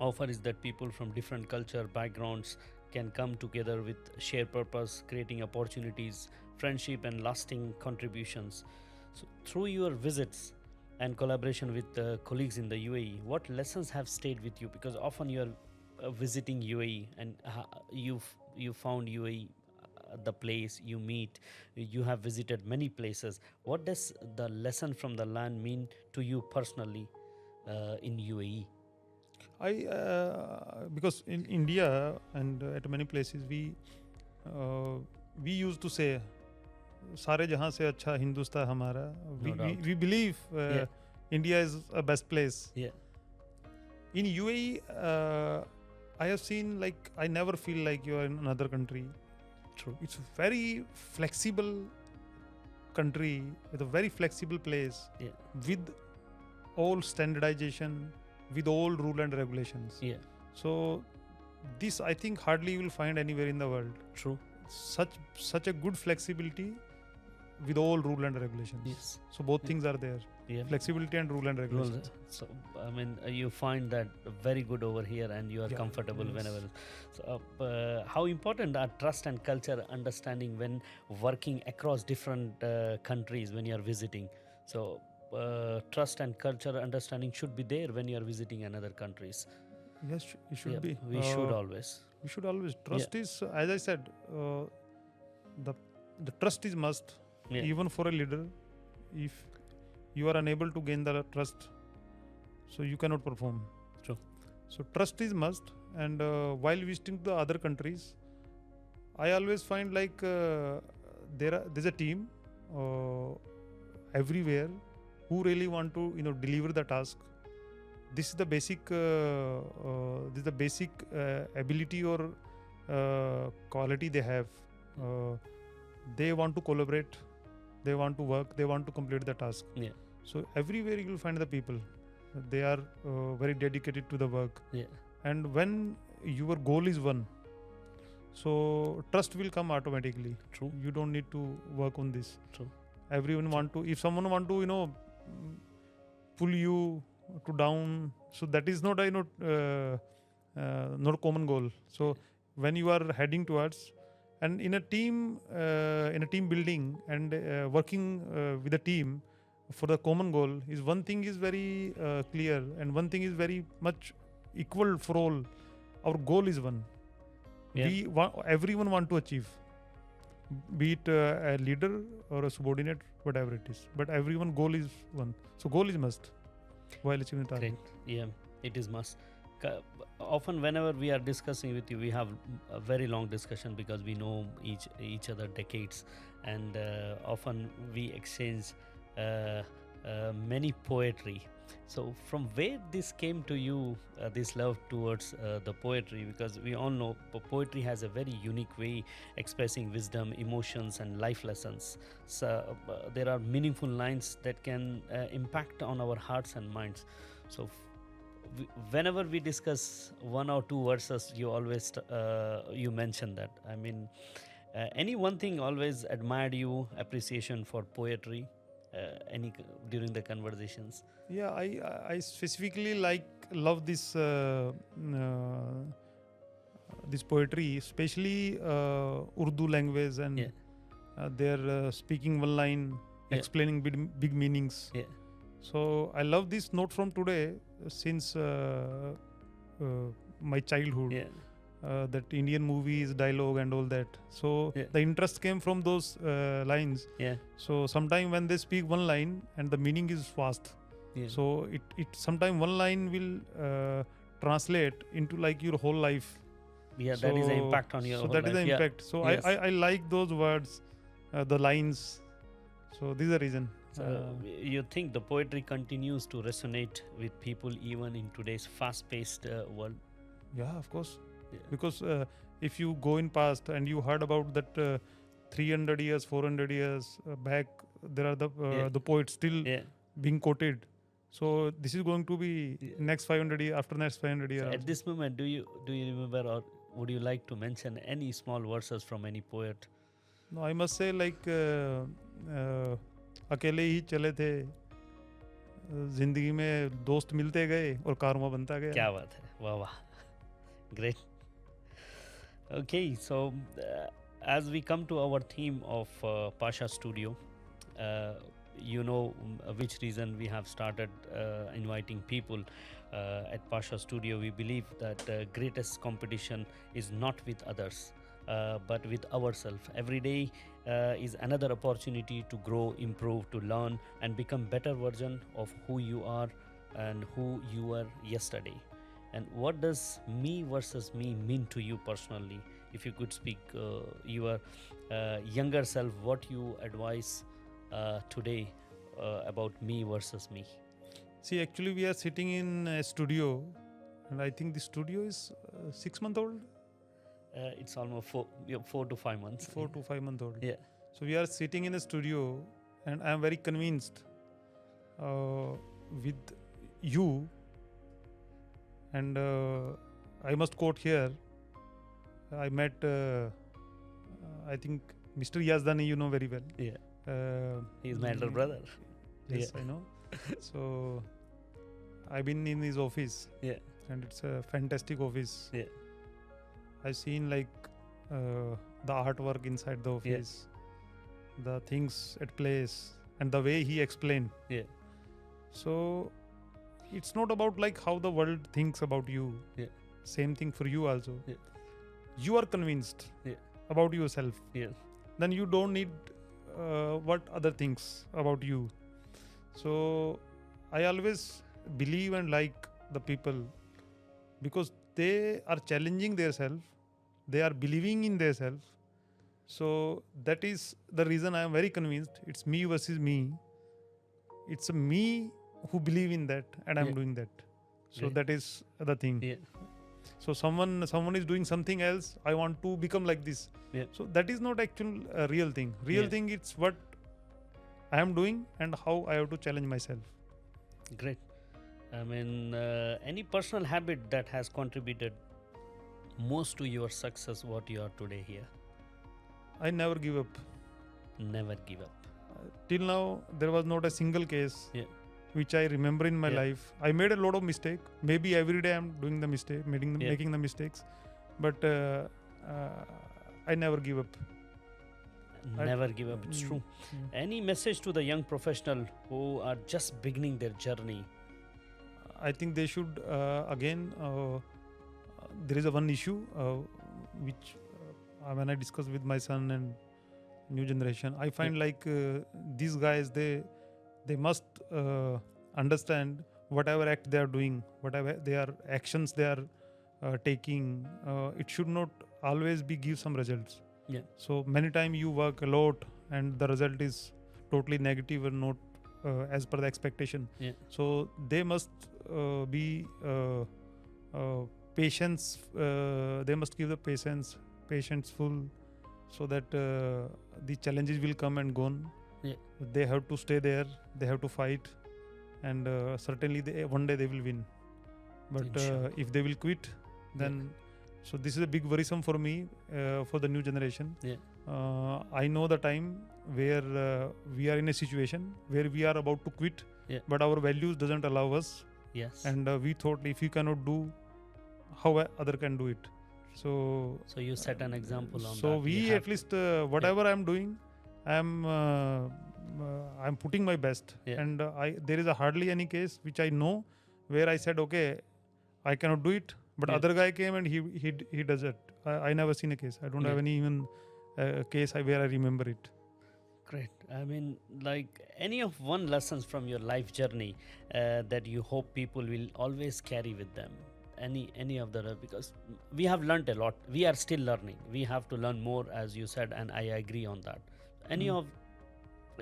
offer is that people from different culture backgrounds can come together with shared purpose, creating opportunities, friendship, and lasting contributions. So, through your visits and collaboration with colleagues in the UAE, what lessons have stayed with you? Because often you are visiting UAE, and you found UAE the place you meet. You have visited many places. What does the lesson from the land mean to you personally in UAE? Because in India and at many places we used to say सारे जहाँ से अच्छा हिंदुस्तान हमारा. doubt. We believe Yeah. India is a best place. Yeah. In UAE, I have seen, like, I never feel like you are in another country. True. It's very flexible country with a very flexible place, Yeah. with all standardization, with all rule and regulations. Yeah. So this I think hardly you will find anywhere in the world. True. Such a good flexibility with all rule and regulations. Yes. So both Yeah. things are there, Yeah. flexibility and rule and Well, regulations. so I mean, you find that very good over here, and you are Yeah, comfortable yes. whenever. So, how important are trust and culture understanding when working across different countries when you are visiting? So, trust and culture understanding should be there when you are visiting another countries. Yes, it should Yeah, be. we should always. We should always trust is, as I said, the the trust is must. Yeah. Even for a leader, if you are unable to gain the trust, so you cannot perform. True. So trust is must. And while visiting the other countries, I always find like there's a team everywhere who really want to deliver the task. This is the basic ability or quality they have. They want to collaborate, they want to work, they want to complete the task. Yeah. So everywhere you will find the people, they are very dedicated to the work. Yeah. And when your goal is one, so trust will come automatically. True. You don't need to work on this. True. Everyone want to, if someone want to pull you to down, so that is not a not a common goal. So when you are heading towards, and in a team building and working with a team for the common goal, is one thing is very clear, and one thing is very much equal for all. Our goal is one. Yeah. Everyone want to achieve, be it a leader or a subordinate, whatever it is, but everyone goal is one. So goal is must while achieving the target. Great. Yeah, it is must. Often whenever we are discussing with you, we have a very long discussion because we know each other decades, and often we exchange many poetry. So from where this came to you, this love towards the poetry? Because we all know poetry has a very unique way expressing wisdom, emotions, and life lessons. So there are meaningful lines that can impact on our hearts and minds. So whenever we discuss one or two verses, you always you mention that. I mean, any one thing always admired you, appreciation for poetry, during the conversations? Yeah, I specifically love this this poetry, especially Urdu language, and they're speaking one line, explaining big meanings. Yeah. So I love this not from today, since my childhood. Yeah. That Indian movies, dialogue, and all that. So the interest came from those lines. Yeah. So sometime when they speak one line and the meaning is fast, so it sometime one line will translate into like your whole life. Yeah, that is the impact on your so whole that life. is the impact. So I like those words, the lines. So this is the reason. So you think the poetry continues to resonate with people even in today's fast-paced world? Yeah, of course. Yeah. Because if you go in past and you heard about that 300 years, 400 years back, there are the poets still being quoted. So this is going to be next 500 years, after next 500 years. So at this moment, do you remember, or would you like to mention any small verses from any poet? No, I must say like अकेले ही चले थे, जिंदगी में दोस्त मिलते गए और कारवां बनता गया. क्या बात है, वाह वाह, great. Okay, so as we come to our theme of Pasha Studio, you know which reason we have started inviting people at Pasha Studio. We believe that greatest competition is not with others, but with ourselves. Every day is another opportunity to grow, improve, to learn, and become better version of who you are and who you were yesterday. And what does me versus me mean to you personally? If you could speak your younger self, what you advise today about me versus me? See, actually we are sitting in a studio, and I think the studio is 6 months old. It's almost 4 to 5 months. 4 to 5 months old. Yeah. So we are sitting in a studio, and I am very convinced with you. And I must quote here. I met, I think, Mr. Yazdani, you know very well. Yeah. He's my elder he- brother. Yes, I know. So I've been in his office. Yeah. And it's a fantastic office. Yeah. I've seen like the artwork inside the office, the things at place, and the way he explained. Yeah. So it's not about like how the world thinks about you. Yeah. Same thing for you also. Yeah. You are convinced Yeah. about yourself. Yeah. Then you don't need what other thinks about you. So I always believe and like the people because they are challenging themselves, they are believing in themselves. So that is the reason I am very convinced it's me versus me. It's a me who believe in that and I'm Yeah. doing that. So Yeah. that is the thing. Yeah. So someone is doing something else. I want to become like this. Yeah. So that is not actual real thing. Real Yeah. thing it's what I am doing and how I have to challenge myself. Great. I mean, any personal habit that has contributed most to your success, what you are today here? I never give up. Never give up. Till now, there was not a single case Yeah. which I remember in my Yeah. life. I made a lot of mistake. Maybe every day I'm doing the mistake, Yeah. making the mistakes, but I never give up. I- Never give up. It's Mm, true. mm. Any message to the young professional who are just beginning their journey? I think they should again. There is a one issue which when I discuss with my son and new generation, I find like these guys they must understand whatever act they are doing, whatever their actions they are taking. It should not always be give some results. Yeah. So many times you work a lot and the result is totally negative or not as per the expectation. Yeah. So they must be patience. They must give the patience full, so that the challenges will come and gone. Yeah. They have to stay there. They have to fight, and certainly one day they will win. But Inshallah. if they will quit, then so this is a big worrisome for me for the new generation. Yeah. I know the time where we are in a situation where we are about to quit, but our values doesn't allow us, Yes. and we thought if we cannot do, how other can do it. So you set an example on so that. we You at least whatever I'm doing, I'm putting my best, Yeah. and there is a hardly any case which I know where I said okay, I cannot do it, but Yeah. other guy came and he does it. I never seen a case. I don't have Yeah. any even case where I remember it. Great. I mean, like any of one lessons from your life journey that you hope people will always carry with them. Any of the, because we have learnt a lot. We are still learning. We have to learn more, as you said, and I agree on that. Any Mm. of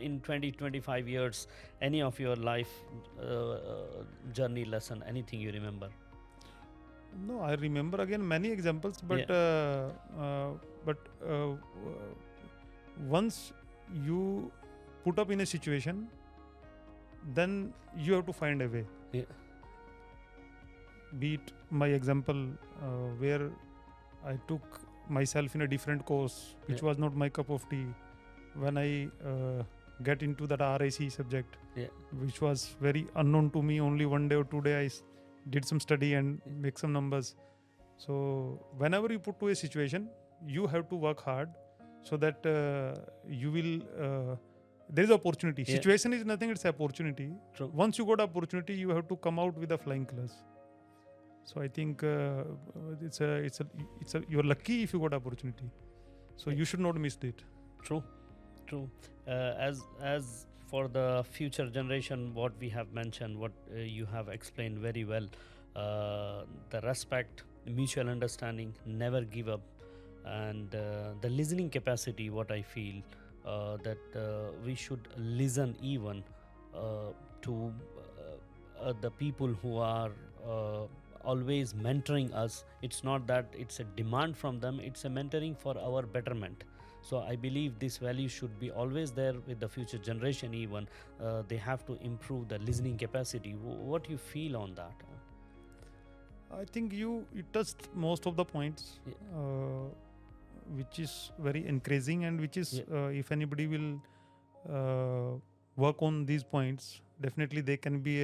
in 20-25 years, any of your life journey lesson, anything you remember? No, I remember again many examples, but once you put up in a situation, then you have to find a way. Yeah. Be it my example where I took myself in a different course, which Yeah. was not my cup of tea. When I get into that RIC subject, which was very unknown to me, only one day or 2 days I did some study and make some numbers. So whenever you put to a situation, you have to work hard so that you will there is opportunity. Yeah. Situation is nothing, it's opportunity. True. Once you got opportunity, you have to come out with a flying colors. So I think you're lucky if you got opportunity. So you should not miss it. True. As for the future generation, what we have mentioned, what you have explained very well, the respect, mutual understanding, never give up, and the listening capacity, what I feel that we should listen even to the people who are always mentoring us. It's not that it's a demand from them, it's a mentoring for our betterment. So I believe this value should be always there with the future generation. Even they have to improve the listening capacity. What do you feel on that? I think you touched most of the points, Yeah. which is very encouraging, and which is if anybody will work on these points, definitely they can be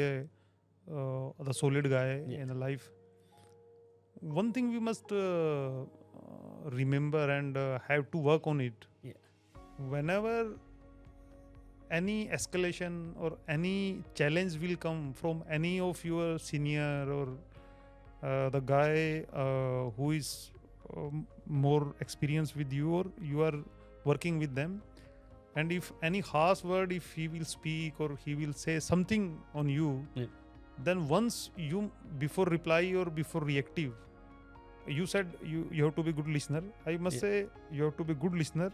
the solid guy in a life. One thing we must remember and have to work on it. Yeah. Whenever any escalation or any challenge will come from any of your senior or the guy who is more experienced with you, or you are working with them, and if any harsh word, if he will speak or he will say something on you, then once you, before reply or before reactive, you said you have to be good listener. I must say you have to be good listener.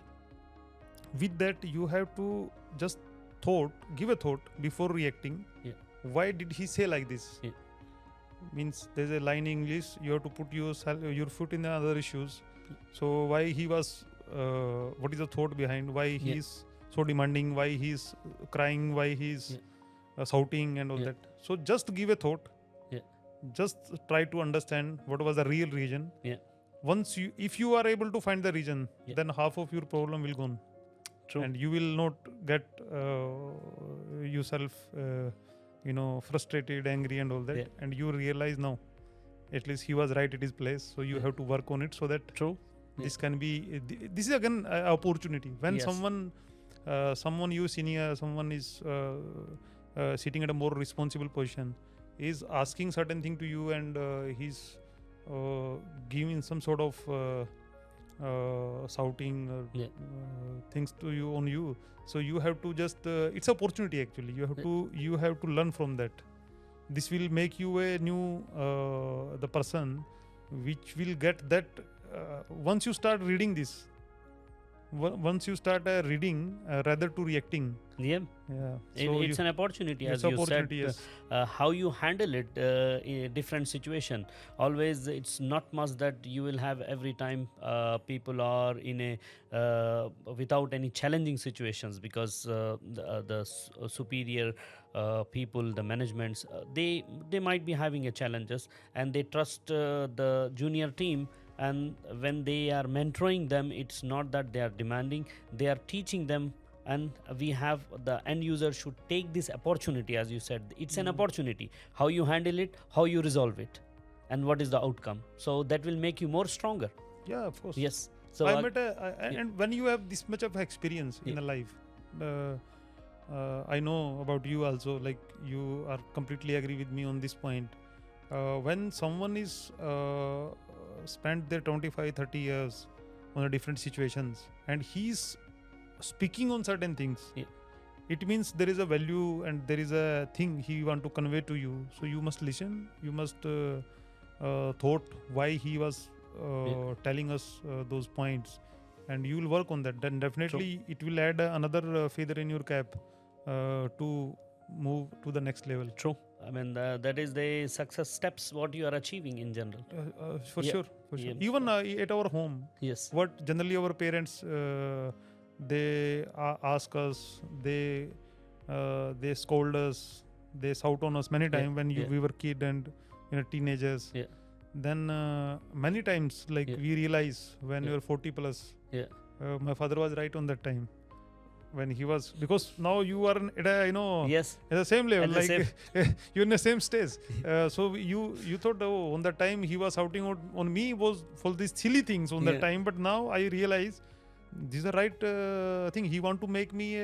With that, you have to just give a thought before reacting. Why did he say like this? Means there's a line in English, you have to put your foot in the other issues. So why he was, what is the thought behind, why he is so demanding, why he is crying, why he is shouting and all that. So just give a thought. Just try to understand what was the real reason. Once if you are able to find the reason, then half of your problem will gone. True. And you will not get yourself frustrated, angry and all that, and you realize now at least he was right at his place, so you have to work on it, so that this can be this is again an opportunity. When someone you senior, someone is sitting at a more responsible position, is asking certain thing to you, and he's giving some sort of shouting or things to you on you, so you have to just it's opportunity actually. You have to learn from that. This will make you a new the person which will get that once you start reading this, once you start reading rather to reacting. So it's an opportunity, as you said. How you handle it in a different situation. Always, it's not much that you will have every time people are in a without any challenging situations, because the superior people, the managements, they might be having a challenges, and they trust the junior team. And when they are mentoring them, it's not that they are demanding, they are teaching them. And we have the end user should take this opportunity, as you said. It's an opportunity. How you handle it, how you resolve it, and what is the outcome. So that will make you more stronger. Yeah, of course. Yes. So and when you have this much of experience in a life, I know about you also, like you are completely agree with me on this point. When someone is spent their 25-30 years on a different situations, and he's speaking on certain things, it means there is a value and there is a thing he want to convey to you. So you must listen, you must thought why he was telling us those points, and you will work on that. Then definitely it will add another feather in your cap to move to the next level. True. I mean, that is the success steps what you are achieving in general. For sure. Even at our home, what generally our parents they ask us, they scold us, they shout on us many times when we were kid and teenagers. Then many times, like we realize when we were 40 plus, my father was right on that time. When he was, because now you are at the same level, like you're in the same stage. So you thought, on that time he was shouting out on me was for these silly things on that time, but now I realize this is the right thing. He want to make me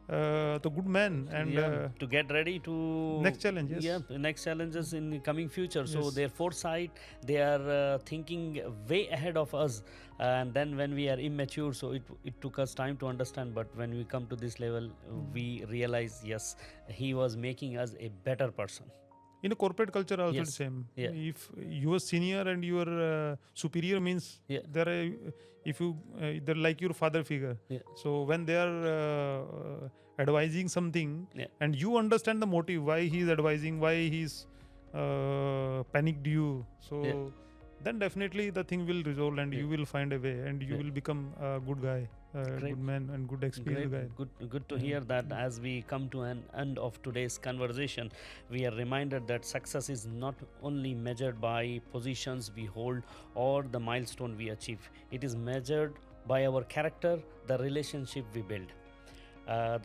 the good man, and to get ready to next challenges. Next challenges in the coming future. So their foresight, they are thinking way ahead of us. And then when we are immature, so it took us time to understand. But when we come to this level, we realize, yes, he was making us a better person. In a corporate culture also the same. If you are senior and you are superior, means they're like your father figure. So when they are advising something, and you understand the motive why he is advising, why he's panicked you, so then definitely the thing will resolve, and you will find a way, and you will become a good guy, a Great. good man, and good experienced guy. Good to Yeah. hear that. As we come to an end of today's conversation, we are reminded that success is not only measured by positions we hold or the milestone we achieve. It is measured by our character, the relationship we build,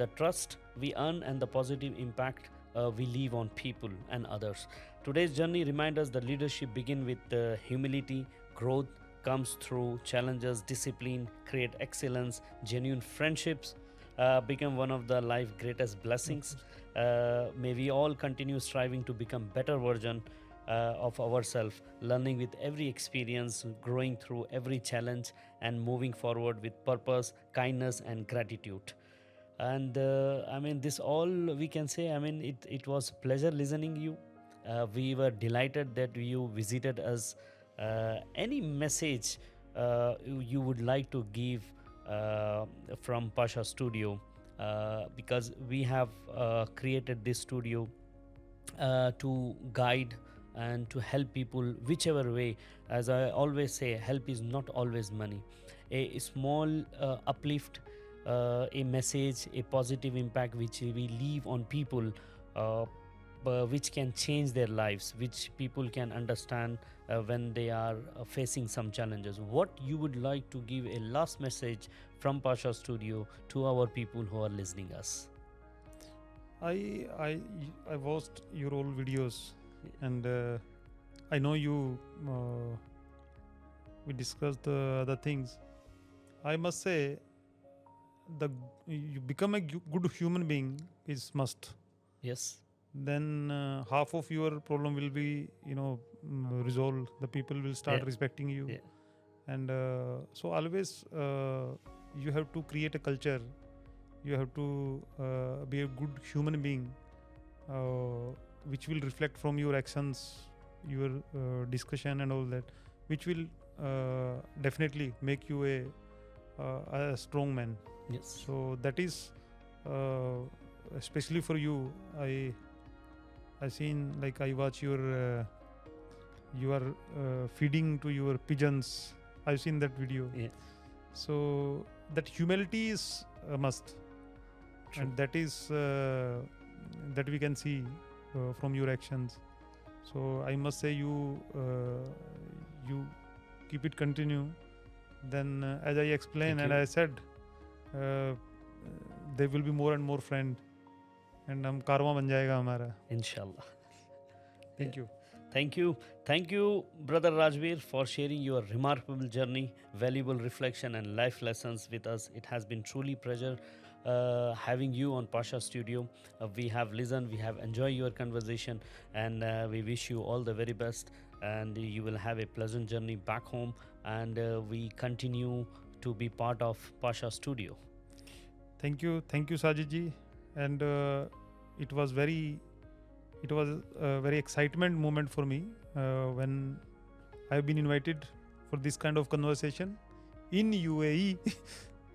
the trust we earn, and the positive impact we leave on people and others. Today's journey reminds us that leadership begins with humility, growth comes through challenges, discipline, create excellence, genuine friendships become one of the life greatest blessings. May we all continue striving to become better version of ourselves, learning with every experience, growing through every challenge, and moving forward with purpose, kindness, and gratitude. And I mean, this all we can say. I mean, it was pleasure listening you. We were delighted that you visited us. Any message you would like to give from Pasha Studio, because we have created this studio to guide and to help people whichever way. As I always say, help is not always money. A small uplift, a message, a positive impact which we leave on people, which can change their lives, which people can understand when they are facing some challenges. What you would like to give a last message from Pasha Studio to our people who are listening us? I watched your old videos, and I know you. We discussed the other things. I must say, you become a good human being is must. Yes. Then half of your problem will be resolved. The people will start Yeah. respecting you, Yeah. and so always you have to create a culture. You have to be a good human being, which will reflect from your actions, your discussion, and all that, which will definitely make you a strong man. Yes. So that is especially for you. I seen, like, I watch your you are feeding to your pigeons. I've seen that video. Yeah. So that humility is a must. True. And that is that we can see from your actions. So I must say, you keep it continue. Then as I explained, Thank and you. I said, there will be more and more friend, and हम कारवां बन जाएगा हमारा. Inshallah. Thank you. Thank you, Brother Rajbir, for sharing your remarkable journey, valuable reflection, and life lessons with us. It has been truly pleasure having you on Pasha Studio. We have listened, we have enjoyed your conversation, and we wish you all the very best. And you will have a pleasant journey back home. And we continue to be part of Pasha Studio. Thank you, Sajid ji. And it was a very excitement moment for me when I've been invited for this kind of conversation in UAE.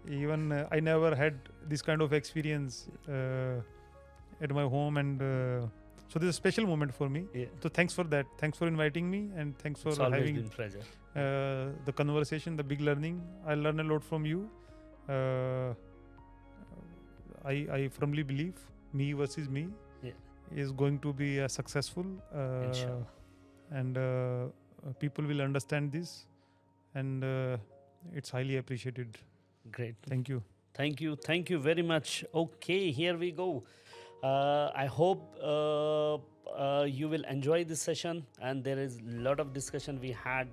Even I never had this kind of experience at my home, and so this is a special moment for me. Yeah. So thanks for that. Thanks for inviting me, and thanks for It's always having been pleasure. the conversation, the big learning. I learn a lot from you. I firmly believe me versus me is going to be successful, Inshallah. and people will understand this, and it's highly appreciated. Great. Thank you. Thank you very much. Okay, here we go. I hope you will enjoy this session, and there is a lot of discussion we had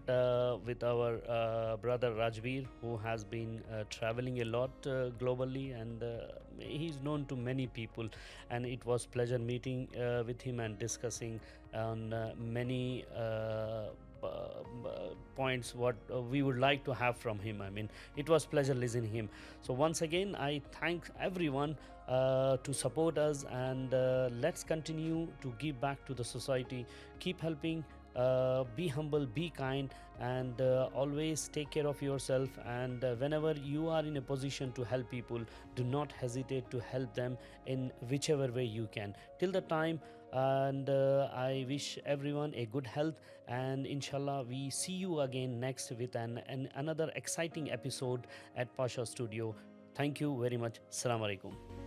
with our brother Rajbir, who has been traveling a lot globally, and he's known to many people, and it was pleasure meeting with him and discussing on many points what we would like to have from him. I mean, it was pleasure listening him. So once again, I thank everyone to support us, and let's continue to give back to the society. Keep helping be humble, be kind, and always take care of yourself. And whenever you are in a position to help people, do not hesitate to help them in whichever way you can till the time. And I wish everyone a good health, and inshallah we see you again next with another exciting episode at Pasha Studio. Thank you very much. Assalamu alaikum.